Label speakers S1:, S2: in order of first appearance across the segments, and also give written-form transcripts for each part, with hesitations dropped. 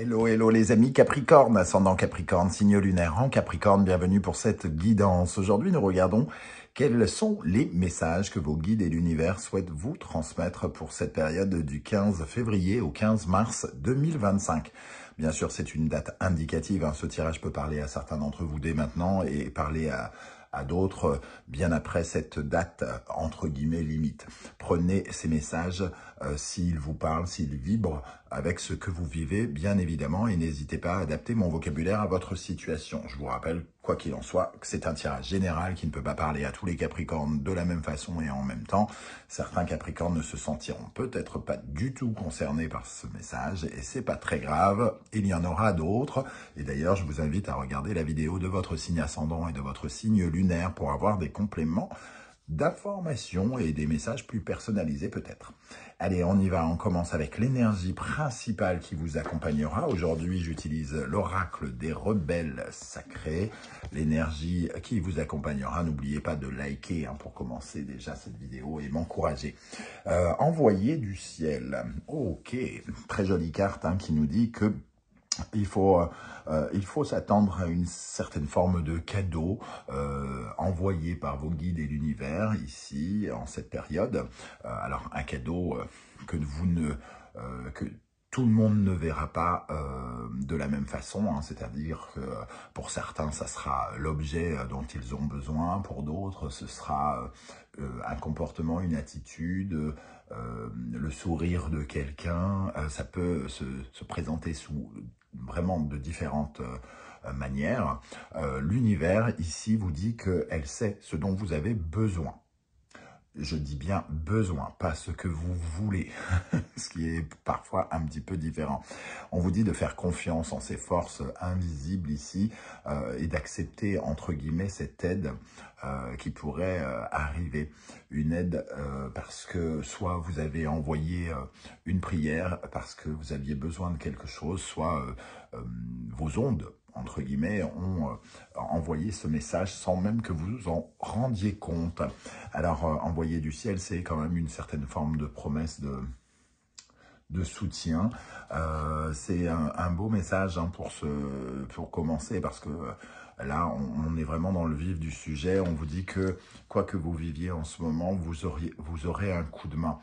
S1: Hello, hello les amis Capricorne, ascendant Capricorne, signe lunaire en Capricorne, bienvenue pour cette guidance. Aujourd'hui, nous regardons quels sont les messages que vos guides et l'univers souhaitent vous transmettre pour cette période du 15 février au 15 mars 2025. Bien sûr, c'est une date indicative, ce tirage peut parler à certains d'entre vous dès maintenant et parler à d'autres bien après cette date entre guillemets limite. Prenez ces messages s'ils vous parlent, s'ils vibrent avec ce que vous vivez bien évidemment et n'hésitez pas à adapter mon vocabulaire à votre situation. Je vous rappelle, quoi qu'il en soit, que c'est un tirage général qui ne peut pas parler à tous les Capricornes de la même façon et en même temps. Certains Capricornes ne se sentiront peut-être pas du tout concernés par ce message et c'est pas très grave, il y en aura d'autres. Et d'ailleurs, je vous invite à regarder la vidéo de votre signe ascendant et de votre signe lunaire pour avoir des compléments d'informations et des messages plus personnalisés peut-être. Allez, on y va, on commence avec l'énergie principale qui vous accompagnera. Aujourd'hui, j'utilise l'oracle des rebelles sacrés. L'énergie qui vous accompagnera, n'oubliez pas de liker pour commencer déjà cette vidéo et m'encourager. Envoyé du ciel. Ok, très jolie carte qui nous dit que il faut s'attendre à une certaine forme de cadeau envoyé par vos guides et l'univers ici, en cette période. Alors, un cadeau que tout le monde ne verra pas de la même façon, c'est-à-dire que pour certains, ça sera l'objet dont ils ont besoin, pour d'autres, ce sera un comportement, une attitude, le sourire de quelqu'un. Ça peut se présenter sous vraiment de différentes manières. L'univers, ici, vous dit qu'elle sait ce dont vous avez besoin. Je dis bien besoin, pas ce que vous voulez, ce qui est parfois un petit peu différent. On vous dit de faire confiance en ces forces invisibles ici et d'accepter, entre guillemets, cette aide qui pourrait arriver. Une aide parce que soit vous avez envoyé une prière parce que vous aviez besoin de quelque chose, soit vos ondes, entre guillemets, ont envoyé ce message sans même que vous vous en rendiez compte. Alors, envoyer du ciel, c'est quand même une certaine forme de promesse de soutien. C'est un beau message pour commencer, parce que là, on est vraiment dans le vif du sujet. On vous dit que, quoi que vous viviez en ce moment, vous aurez un coup de main.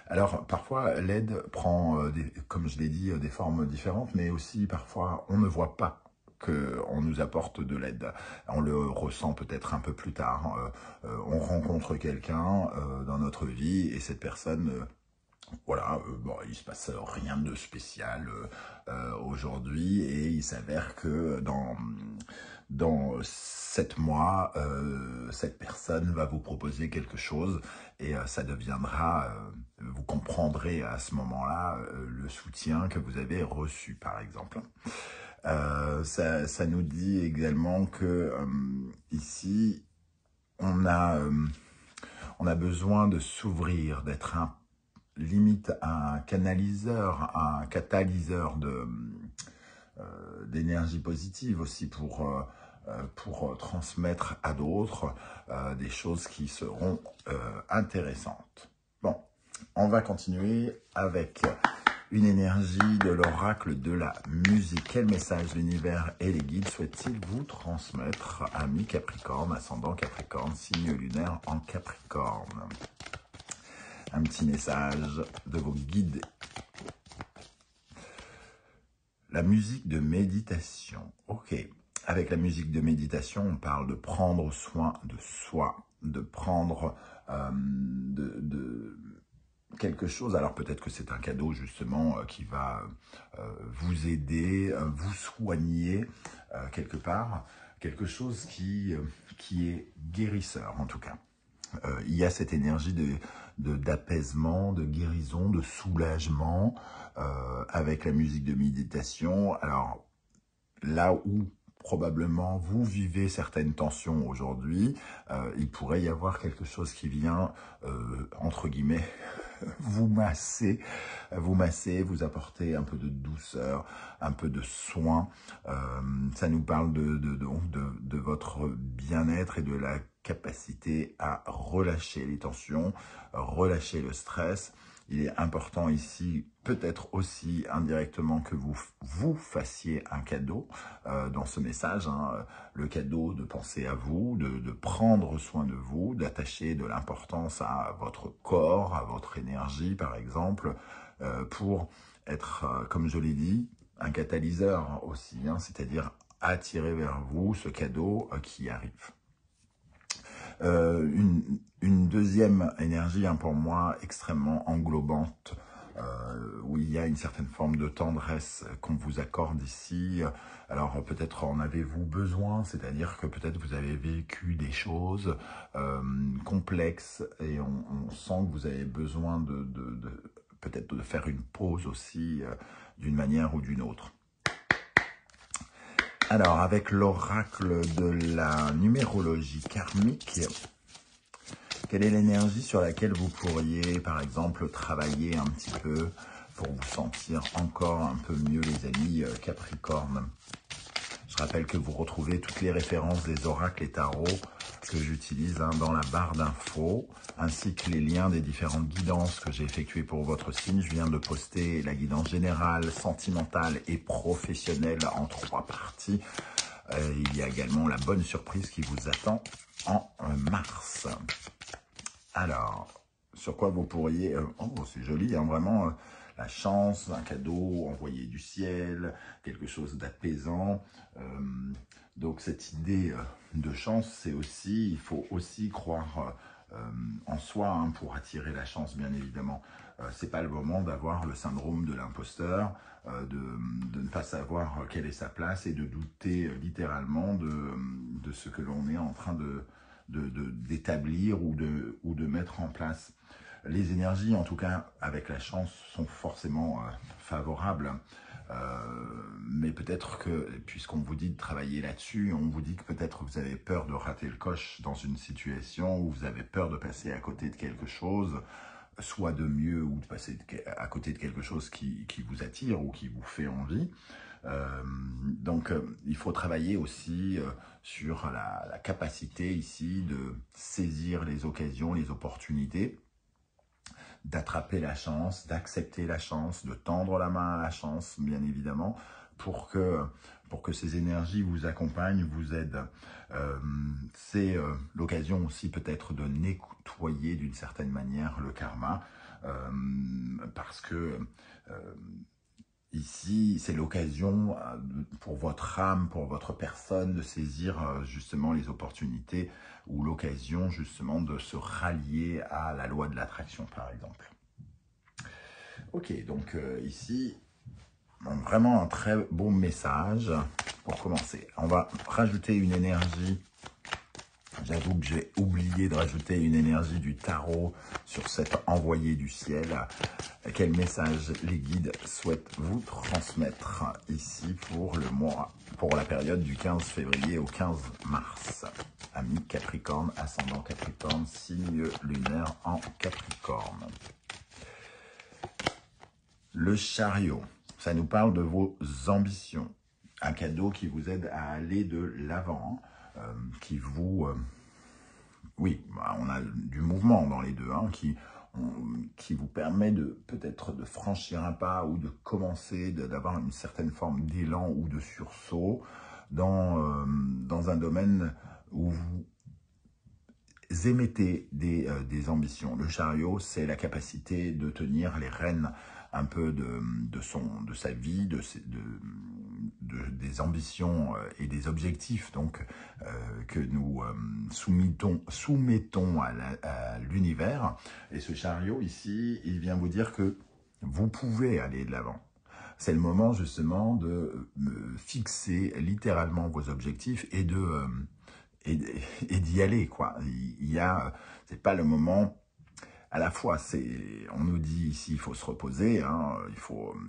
S1: Alors, parfois, l'aide prend, comme je l'ai dit, des formes différentes, mais aussi, parfois, on ne voit pas qu'on nous apporte de l'aide. On le ressent peut-être un peu plus tard. On rencontre quelqu'un dans notre vie et cette personne... Voilà, bon, il se passe rien de spécial aujourd'hui et il s'avère que dans 7 mois, cette personne va vous proposer quelque chose et ça deviendra, vous comprendrez à ce moment-là le soutien que vous avez reçu, par exemple. Ça nous dit également que ici, on a besoin de s'ouvrir, d'être limite un canaliseur, un catalyseur d'énergie positive aussi pour transmettre à d'autres des choses qui seront intéressantes. Bon, on va continuer avec une énergie de l'oracle de la musique. Quel message l'univers et les guides souhaitent-ils vous transmettre, amis Capricorne, ascendant Capricorne, signe lunaire en Capricorne? Un petit message de vos guides. La musique de méditation. Ok. Avec la musique de méditation, on parle de prendre soin de soi, de prendre quelque chose. Alors peut-être que c'est un cadeau justement qui va vous aider, vous soigner quelque part. Quelque chose qui est guérisseur en tout cas. Il y a cette énergie d'apaisement, de guérison, de soulagement avec la musique de méditation. Alors, là où probablement vous vivez certaines tensions aujourd'hui, il pourrait y avoir quelque chose qui vient, entre guillemets, vous masser, vous apporter un peu de douceur, un peu de soin. Ça nous parle de votre bien-être et de la capacité à relâcher les tensions, relâcher le stress Il est important ici, peut-être aussi indirectement, que vous fassiez un cadeau dans ce message. Le cadeau de penser à vous, de prendre soin de vous, d'attacher de l'importance à votre corps, à votre énergie par exemple, pour être, comme je l'ai dit, un catalyseur aussi, c'est-à-dire attirer vers vous ce cadeau qui arrive. Une deuxième énergie pour moi extrêmement englobante, où il y a une certaine forme de tendresse qu'on vous accorde ici. Alors peut-être en avez-vous besoin, c'est-à-dire que peut-être vous avez vécu des choses complexes et on sent que vous avez besoin peut-être de faire une pause aussi d'une manière ou d'une autre. Alors, avec l'oracle de la numérologie karmique, quelle est l'énergie sur laquelle vous pourriez, par exemple, travailler un petit peu pour vous sentir encore un peu mieux, les amis Capricorne? Je rappelle que vous retrouvez toutes les références des oracles et tarots que j'utilise dans la barre d'infos, ainsi que les liens des différentes guidances que j'ai effectuées pour votre signe. Je viens de poster la guidance générale, sentimentale et professionnelle en 3 parties. Il y a également la bonne surprise qui vous attend en mars. Alors, sur quoi vous pourriez... oh, c'est joli, vraiment... la chance, un cadeau envoyé du ciel, quelque chose d'apaisant. Donc cette idée de chance, c'est aussi, il faut aussi croire en soi pour attirer la chance, bien évidemment. C'est pas le moment d'avoir le syndrome de l'imposteur, de ne pas savoir quelle est sa place et de douter littéralement de ce que l'on est en train d'établir ou de mettre en place. Les énergies, en tout cas, avec la chance, sont forcément favorables. Mais peut-être que, puisqu'on vous dit de travailler là-dessus, on vous dit que peut-être vous avez peur de rater le coche dans une situation où vous avez peur de passer à côté de quelque chose, soit de mieux ou de passer à côté de quelque chose qui vous attire ou qui vous fait envie. Donc, il faut travailler aussi sur la capacité ici de saisir les occasions, les opportunités, d'attraper la chance, d'accepter la chance, de tendre la main à la chance, bien évidemment, pour que ces énergies vous accompagnent, vous aident. C'est l'occasion aussi peut-être de nettoyer d'une certaine manière le karma, parce que ici, c'est l'occasion pour votre âme, pour votre personne, de saisir justement les opportunités ou l'occasion justement de se rallier à la loi de l'attraction, par exemple. Ok, donc ici, vraiment un très beau message pour commencer. On va rajouter une énergie. J'avoue que j'ai oublié de rajouter une énergie du tarot sur cet envoyé du ciel. Quel message les guides souhaitent vous transmettre ici pour le mois, pour la période du 15 février au 15 mars. Amis Capricorne, ascendant Capricorne, signe lunaire en Capricorne. Le chariot, ça nous parle de vos ambitions. Un cadeau qui vous aide à aller de l'avant, qui vous... oui, on a du mouvement dans les deux, qui vous permet peut-être de franchir un pas ou de commencer, d'avoir une certaine forme d'élan ou de sursaut dans un domaine où vous émettez des ambitions. Le chariot, c'est la capacité de tenir les rênes un peu de sa vie, des ambitions et des objectifs donc que nous soumettons à l'univers. Et ce chariot ici, il vient vous dire que vous pouvez aller de l'avant. C'est le moment justement de fixer littéralement vos objectifs et d'y aller, quoi. C'est pas le moment. À la fois, on nous dit ici, il faut se reposer,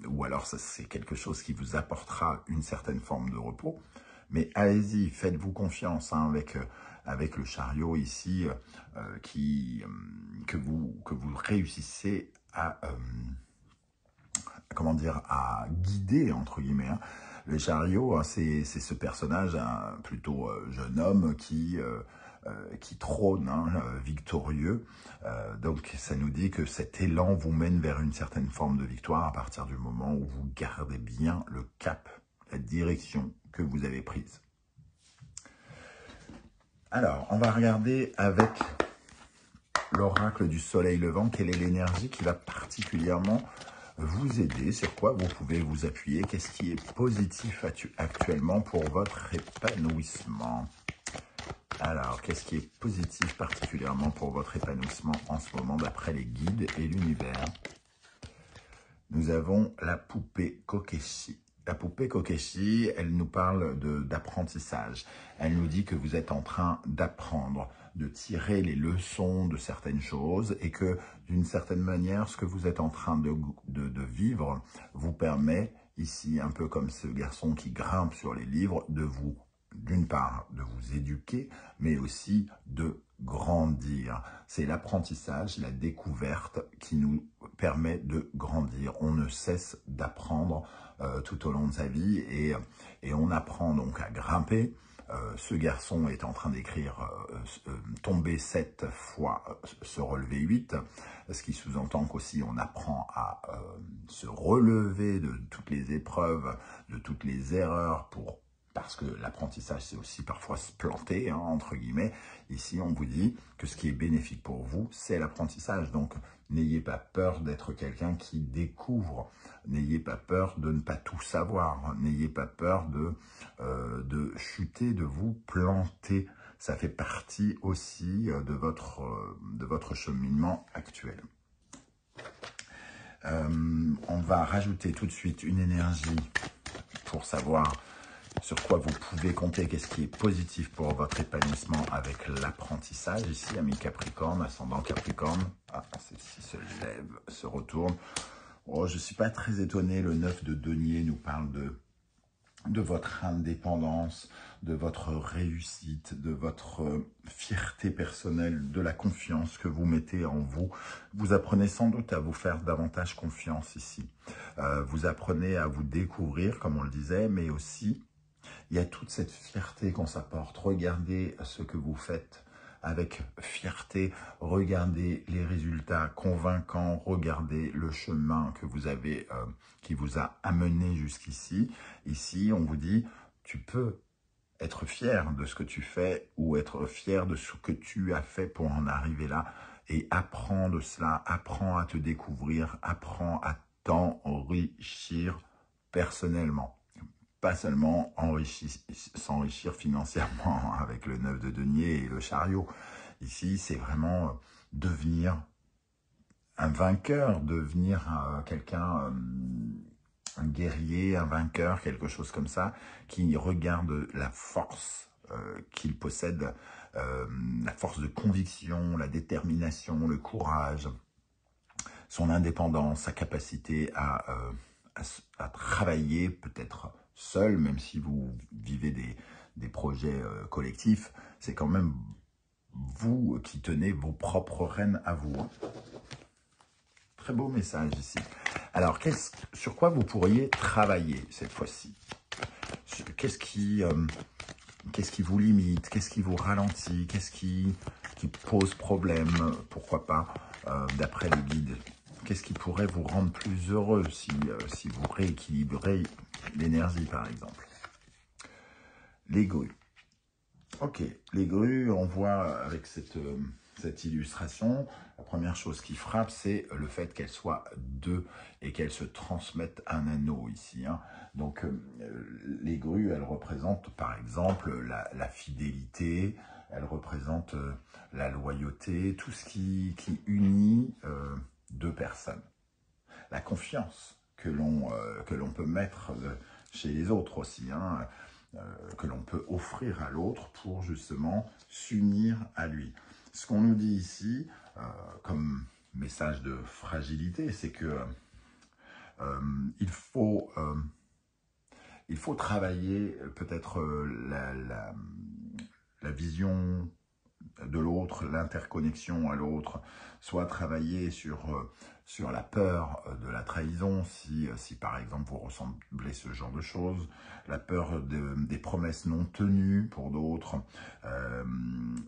S1: ou alors c'est quelque chose qui vous apportera une certaine forme de repos. Mais allez-y, faites-vous confiance avec le chariot ici, que vous réussissez à guider, entre guillemets. Le chariot, c'est ce personnage plutôt jeune homme qui qui trône, hein, victorieux. Donc ça nous dit que cet élan vous mène vers une certaine forme de victoire à partir du moment où vous gardez bien le cap, la direction que vous avez prise. Alors, on va regarder avec l'oracle du soleil levant, quelle est l'énergie qui va particulièrement vous aider, sur quoi vous pouvez vous appuyer, qu'est-ce qui est positif actuellement pour votre épanouissement. Alors, qu'est-ce qui est positif particulièrement pour votre épanouissement en ce moment d'après les guides et l'univers? Nous avons la poupée Kokeshi. La poupée Kokeshi, elle nous parle d'apprentissage. Elle nous dit que vous êtes en train d'apprendre, de tirer les leçons de certaines choses et que d'une certaine manière, ce que vous êtes en train de vivre vous permet, ici, un peu comme ce garçon qui grimpe sur les livres, de vous, d'une part, de vous éduquer, mais aussi de grandir. C'est l'apprentissage, la découverte qui nous permet de grandir. On ne cesse d'apprendre tout au long de sa vie et on apprend donc à grimper. Ce garçon est en train d'écrire tomber 7 fois, se relever 8, ce qui sous-entend qu'aussi on apprend à se relever de toutes les épreuves, de toutes les erreurs parce que l'apprentissage, c'est aussi parfois se planter, hein, entre guillemets. Ici, on vous dit que ce qui est bénéfique pour vous, c'est l'apprentissage. Donc, n'ayez pas peur d'être quelqu'un qui découvre. N'ayez pas peur de ne pas tout savoir. N'ayez pas peur de chuter, de vous planter. Ça fait partie aussi de votre cheminement actuel. On va rajouter tout de suite une énergie pour savoir sur quoi vous pouvez compter, qu'est-ce qui est positif pour votre épanouissement avec l'apprentissage. Ici, ami Capricorne, ascendant Capricorne. Ah, celle-ci se lève, se retourne. Oh, je ne suis pas très étonné, le 9 de denier nous parle de votre indépendance, de votre réussite, de votre fierté personnelle, de la confiance que vous mettez en vous. Vous apprenez sans doute à vous faire davantage confiance ici. Vous apprenez à vous découvrir, comme on le disait, mais aussi il y a toute cette fierté qu'on s'apporte. Regardez ce que vous faites avec fierté. Regardez les résultats convaincants. Regardez le chemin que vous avez, qui vous a amené jusqu'ici. Ici, on vous dit, tu peux être fier de ce que tu fais ou être fier de ce que tu as fait pour en arriver là. Et apprends de cela, apprends à te découvrir, apprends à t'enrichir personnellement. Pas seulement s'enrichir financièrement avec le 9 de denier et le chariot. Ici, c'est vraiment devenir un vainqueur, devenir quelqu'un, un guerrier, un vainqueur, quelque chose comme ça, qui regarde la force qu'il possède, la force de conviction, la détermination, le courage, son indépendance, sa capacité à travailler peut-être seul, même si vous vivez des projets collectifs, c'est quand même vous qui tenez vos propres rênes à vous. Très beau message ici. Alors, sur quoi vous pourriez travailler cette fois-ci? Qu'est-ce qui vous limite? Qu'est-ce qui vous ralentit? Qu'est-ce qui pose problème? Pourquoi pas, d'après les guides? Qu'est-ce qui pourrait vous rendre plus heureux si vous rééquilibrez l'énergie, par exemple? Les grues. Ok, les grues, on voit avec cette illustration, la première chose qui frappe, c'est le fait qu'elles soient deux et qu'elles se transmettent un anneau ici. Hein. Donc, les grues, elles représentent, par exemple, la fidélité, elles représentent la loyauté, tout ce qui unit deux personnes. La confiance que l'on peut mettre chez les autres aussi, hein, que l'on peut offrir à l'autre pour justement s'unir à lui. Ce qu'on nous dit ici, comme message de fragilité, c'est que il faut travailler peut-être la vision de l'autre, l'interconnexion à l'autre, soit travailler sur sur la peur de la trahison, si par exemple vous ressemblez ce genre de choses, la peur des promesses non tenues pour d'autres,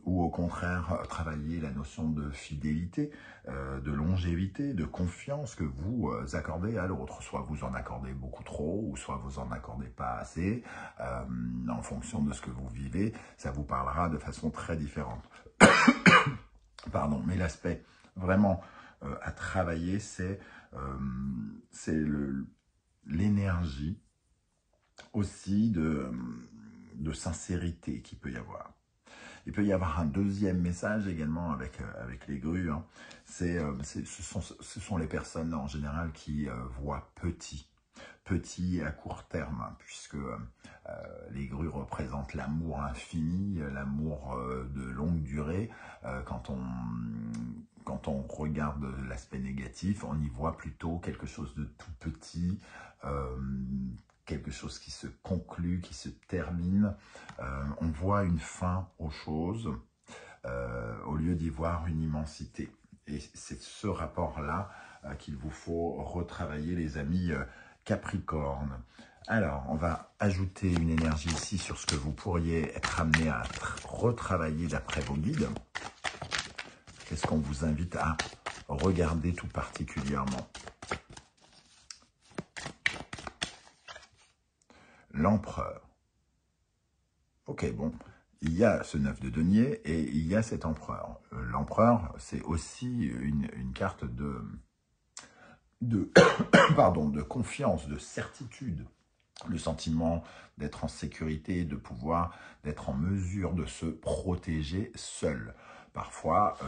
S1: ou au contraire travailler la notion de fidélité, de longévité, de confiance que vous accordez à l'autre. Soit vous en accordez beaucoup trop, ou soit vous en accordez pas assez, en fonction de ce que vous vivez, ça vous parlera de façon très différente. Pardon, mais l'aspect vraiment à travailler, c'est l'énergie aussi de sincérité qu'il peut y avoir. Il peut y avoir un deuxième message également avec les grues. Hein. Ce sont les personnes en général qui voient petit à court terme, hein, puisque les grues représentent l'amour infini, l'amour de longue durée. Quand on regarde l'aspect négatif, on y voit plutôt quelque chose de tout petit, quelque chose qui se conclut, qui se termine. On voit une fin aux choses au lieu d'y voir une immensité. Et c'est ce rapport-là qu'il vous faut retravailler, les amis Capricorne. Alors, on va ajouter une énergie ici sur ce que vous pourriez être amené à retravailler d'après vos guides. Qu'est-ce qu'on vous invite à regarder tout particulièrement? L'empereur. Ok, bon, il y a ce 9 de denier et il y a cet empereur. L'empereur, c'est aussi une carte pardon, de confiance, de certitude. Le sentiment d'être en sécurité, de pouvoir, d'être en mesure de se protéger seul. Parfois,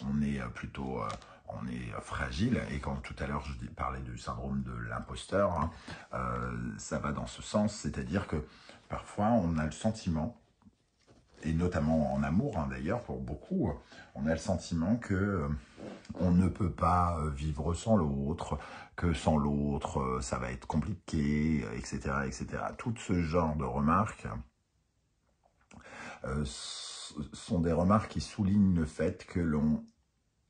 S1: on est plutôt... on est fragile, et quand tout à l'heure je parlais du syndrome de l'imposteur, hein, ça va dans ce sens, c'est-à-dire que parfois on a le sentiment, et notamment en amour hein, d'ailleurs pour beaucoup, on a le sentiment que on ne peut pas vivre sans l'autre, que sans l'autre ça va être compliqué, etc., etc. Tout ce genre de remarques sont des remarques qui soulignent le fait que l'on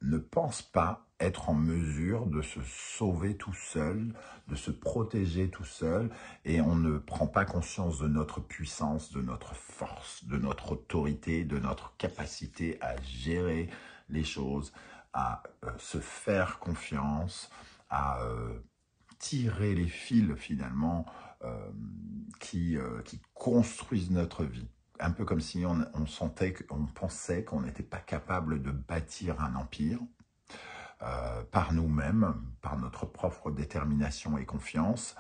S1: ne pense pas être en mesure de se sauver tout seul, de se protéger tout seul, et on ne prend pas conscience de notre puissance, de notre force, de notre autorité, de notre capacité à gérer les choses, à se faire confiance, à tirer les fils finalement qui construisent notre vie. Un peu comme si on pensait qu'on n'était pas capable de bâtir un empire par nous-mêmes, par notre propre détermination et confiance.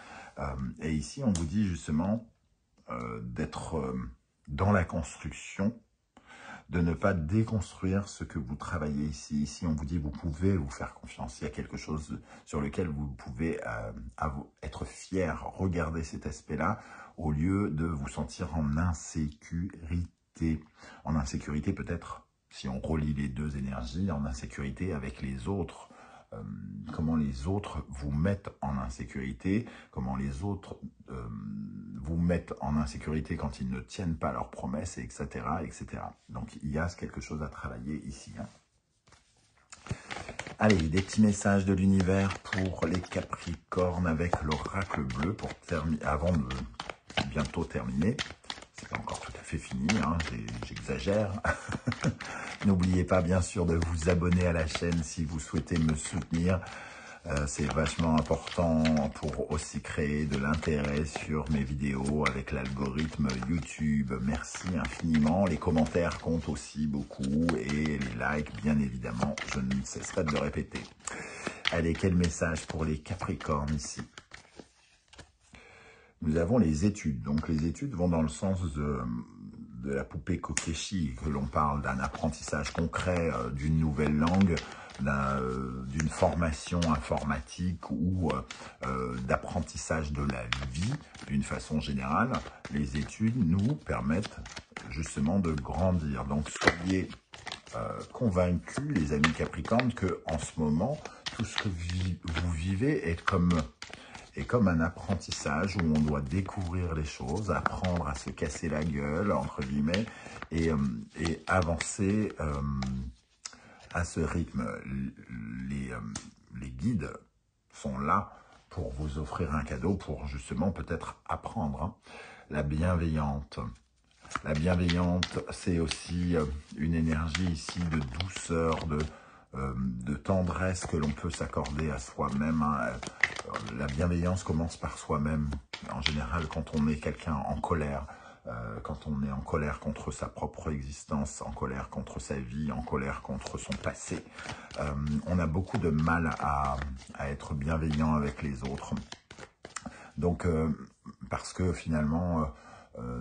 S1: Et ici, on vous dit justement d'être dans la construction, de ne pas déconstruire ce que vous travaillez ici. Ici, on vous dit vous pouvez vous faire confiance. Il y a quelque chose sur lequel vous pouvez être fier. Regardez cet aspect-là au lieu de vous sentir en insécurité. En insécurité peut-être, si on relie les deux énergies, en insécurité avec les autres. Comment les autres vous mettent en insécurité, comment les autres vous mettent en insécurité quand ils ne tiennent pas leurs promesses, etc., etc. Donc, il y a quelque chose à travailler ici. Hein. Allez, des petits messages de l'univers pour les Capricornes avec l'oracle bleu pour avant de bientôt terminer. C'est pas encore tout à fait fini, hein, j'exagère. N'oubliez pas bien sûr de vous abonner à la chaîne si vous souhaitez me soutenir. C'est vachement important pour aussi créer de l'intérêt sur mes vidéos avec l'algorithme YouTube. Merci infiniment. Les commentaires comptent aussi beaucoup et les likes, bien évidemment, je ne cesserai de le répéter. Allez, quel message pour les Capricornes ici? Nous avons les études. Donc, les études vont dans le sens de la poupée Kokeshi, que l'on parle d'un apprentissage concret d'une nouvelle langue, d'une formation informatique ou d'apprentissage de la vie d'une façon générale. Les études nous permettent justement de grandir. Donc, soyez convaincus, les amis Capricornes, que en ce moment, tout ce que vous vivez est comme un apprentissage où on doit découvrir les choses, apprendre à se casser la gueule, entre guillemets, et avancer à ce rythme. les guides sont là pour vous offrir un cadeau, pour justement peut-être apprendre. Hein. La bienveillante. La bienveillante, c'est aussi une énergie ici de douceur, de tendresse que l'on peut s'accorder à soi-même. Hein. La bienveillance commence par soi-même. En général, quand on est quelqu'un en colère, quand on est en colère contre sa propre existence, en colère contre sa vie, en colère contre son passé, on a beaucoup de mal à être bienveillant avec les autres. Donc, parce que finalement,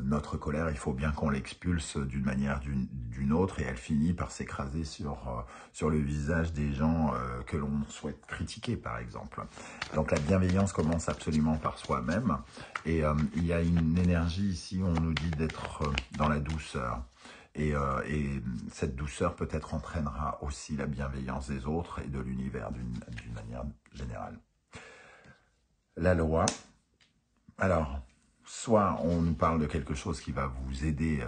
S1: notre colère, il faut bien qu'on l'expulse d'une manière d'une autre, et elle finit par s'écraser sur le visage des gens que l'on souhaite critiquer, par exemple. Donc la bienveillance commence absolument par soi-même, et il y a une énergie ici où on nous dit d'être dans la douceur. Et cette douceur peut-être entraînera aussi la bienveillance des autres et de l'univers d'une manière générale. La loi. Alors, soit on nous parle de quelque chose qui va vous aider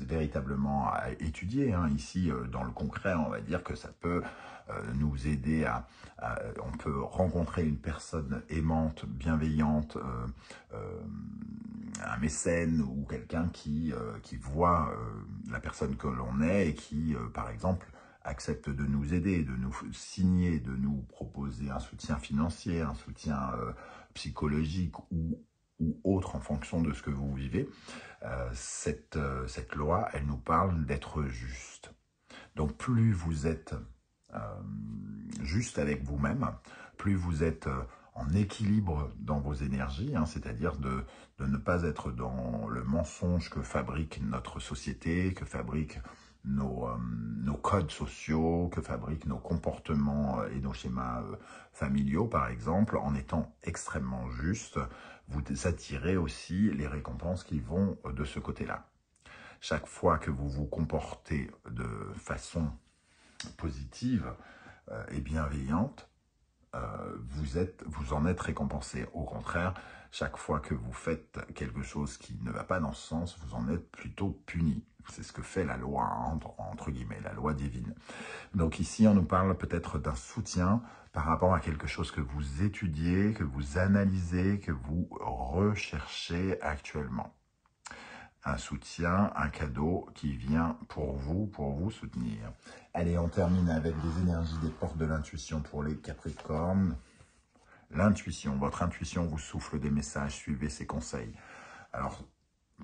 S1: véritablement à étudier. Hein. Ici, dans le concret, on va dire que ça peut nous aider on peut rencontrer une personne aimante, bienveillante, un mécène ou quelqu'un qui voit la personne que l'on est et qui, par exemple, accepte de nous aider, de nous signer, de nous proposer un soutien financier, un soutien psychologique ou autre en fonction de ce que vous vivez. Cette loi, elle nous parle d'être juste. Donc plus vous êtes juste avec vous-même, plus vous êtes en équilibre dans vos énergies, hein, c'est-à-dire de ne pas être dans le mensonge que fabrique notre société, que fabriquent nos codes sociaux, que fabriquent nos comportements et nos schémas familiaux, par exemple. En étant extrêmement juste, vous attirez aussi les récompenses qui vont de ce côté-là. Chaque fois que vous vous comportez de façon positive et bienveillante, vous en êtes récompensé. Au contraire, chaque fois que vous faites quelque chose qui ne va pas dans ce sens, vous en êtes plutôt puni. C'est ce que fait la loi, hein, entre guillemets, la loi divine. Donc ici, on nous parle peut-être d'un soutien par rapport à quelque chose que vous étudiez, que vous analysez, que vous recherchez actuellement. Un soutien, un cadeau qui vient pour vous soutenir. Allez, on termine avec les énergies des portes de l'intuition pour les Capricornes. L'intuition, votre intuition vous souffle des messages, suivez ses conseils. Alors,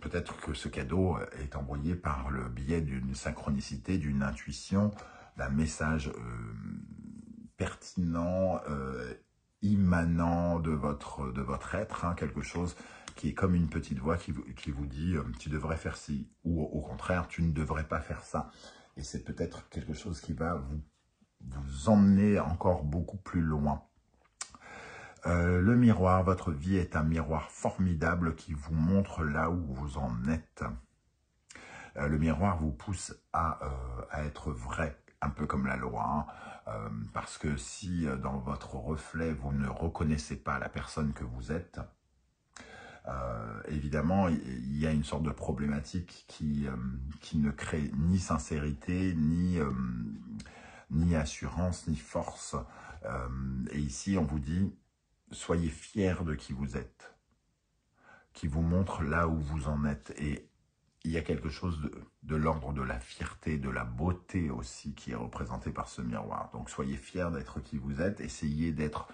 S1: peut-être que ce cadeau est envoyé par le biais d'une synchronicité, d'une intuition, d'un message pertinent, immanent de votre être, hein, quelque chose qui est comme une petite voix qui vous dit « tu devrais faire ci » ou au contraire « tu ne devrais pas faire ça ». Et c'est peut-être quelque chose qui va vous emmener encore beaucoup plus loin. Le miroir, votre vie est un miroir formidable qui vous montre là où vous en êtes. Le miroir vous pousse à être vrai, un peu comme la loi, hein, parce que si dans votre reflet, vous ne reconnaissez pas la personne que vous êtes, évidemment, il y a une sorte de problématique qui ne crée ni sincérité, ni assurance, ni force. Et ici, on vous dit, soyez fiers de qui vous êtes, qui vous montre là où vous en êtes. Et il y a quelque chose de l'ordre de la fierté, de la beauté aussi qui est représenté par ce miroir. Donc soyez fiers d'être qui vous êtes, essayez d'être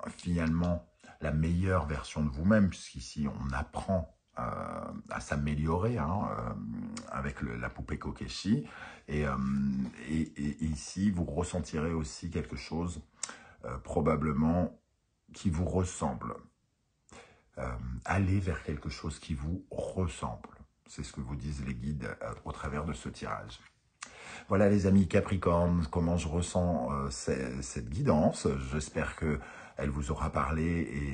S1: finalement la meilleure version de vous-même, puisqu'ici on apprend à s'améliorer, hein, avec la poupée Kokeshi. Et ici, vous ressentirez aussi quelque chose probablement qui vous ressemble. Allez vers quelque chose qui vous ressemble. C'est ce que vous disent les guides au travers de ce tirage. Voilà les amis Capricorne, comment je ressens cette guidance. J'espère qu'elle vous aura parlé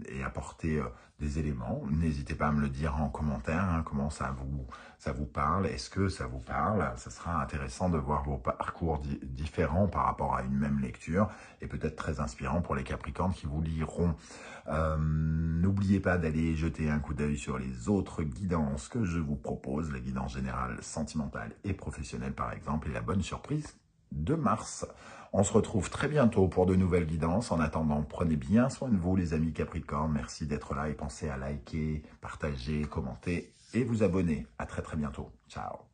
S1: et apporté des éléments. N'hésitez pas à me le dire en commentaire, hein, comment ça vous parle. Est-ce que ça vous parle? Ça sera intéressant de voir vos parcours différents par rapport à une même lecture et peut-être très inspirant pour les Capricornes qui vous liront. N'oubliez pas d'aller jeter un coup d'œil sur les autres guidances que je vous propose, les guidances générales, sentimentales et professionnelles par exemple, et la bonne surprise de mars. On se retrouve très bientôt pour de nouvelles guidances. En attendant, prenez bien soin de vous les amis Capricorne. Merci d'être là et pensez à liker, partager, commenter et vous abonner. À très bientôt. Ciao.